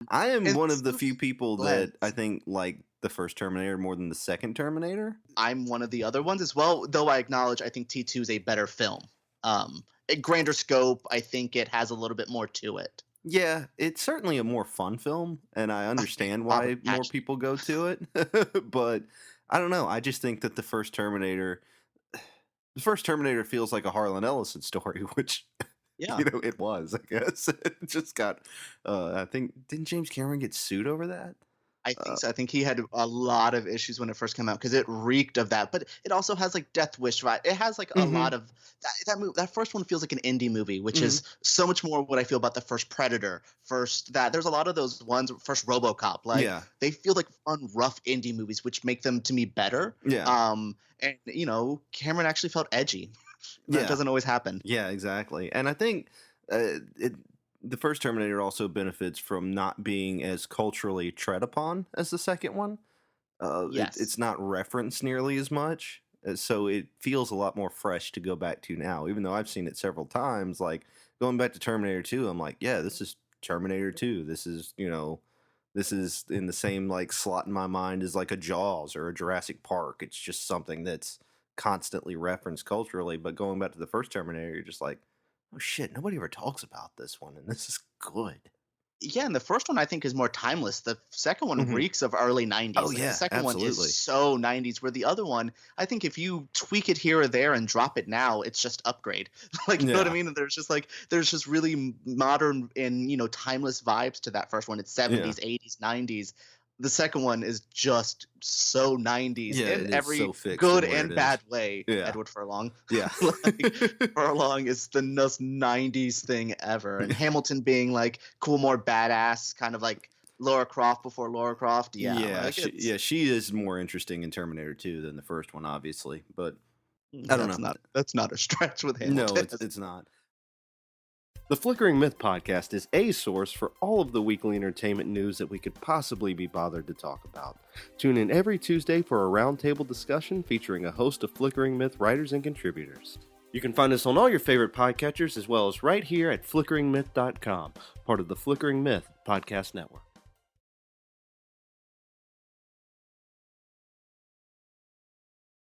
I am It's one of the the few people that I think like the first Terminator more than the second Terminator. I'm one of the other ones as well, though I acknowledge I think T2 is a better film. A grander scope, I think it has a little bit more to it. Yeah, it's certainly a more fun film, and I understand Robert why more Patch. people go to it. But I don't know. I just think that the first Terminator feels like a Harlan Ellison story, which Yeah. it was. I guess it just got. I think didn't James Cameron get sued over that? I think so. I think he had a lot of issues when it first came out because it reeked of that. But it also has like Death Wish, right? It has like a Mm-hmm. lot of that first one feels like an indie movie, which Mm-hmm. is so much more what I feel about the first Predator. There's a lot of those ones. First RoboCop, like Yeah, they feel like fun, rough indie movies, which make them to me better. yeah, And Cameron actually felt edgy. That yeah. doesn't always happen. Yeah, exactly. And I think the first Terminator also benefits from not being as culturally tread upon as the second one. It's Yes. not referenced nearly as much, so it feels a lot more fresh to go back to now. Even though I've seen it several times, like going back to Terminator 2, I'm like, yeah, this is Terminator 2. This is in the same like slot in my mind as like a Jaws or a Jurassic Park. It's just something that's constantly referenced culturally. But going back to the first Terminator, you're just like, oh shit, nobody ever talks about this one, and this is good. Yeah, and the first one I think is more timeless. The second one Hmm. reeks of early Oh 90s. Like the yeah, second one is absolutely. so 90s, where the other one, I think if you tweak it here or there and drop it now, it's just upgrade. Like, you know what I Yeah, mean? There's just really modern and, timeless vibes to that first one. It's yeah, 70s, 80s, 90s. The second one is just so 90s yeah. in It is so every fixed good in where it and is. bad way. Yeah, Edward Furlong. yeah. Like Furlong is the most 90s thing ever. And Hamilton being like cool, more badass, kind of like Laura Croft before Laura Croft. Yeah, Yeah, like it's she is more interesting in Terminator 2 than the first one, obviously. But I don't know. that's not a stretch with No, Hamilton. it's not. The Flickering Myth podcast is a source for all of the weekly entertainment news that we could possibly be bothered to talk about. Tune in every Tuesday for a roundtable discussion featuring a host of Flickering Myth writers and contributors. You can find us on all your favorite podcatchers as well as right here at flickeringmyth.com, part of the Flickering Myth podcast network.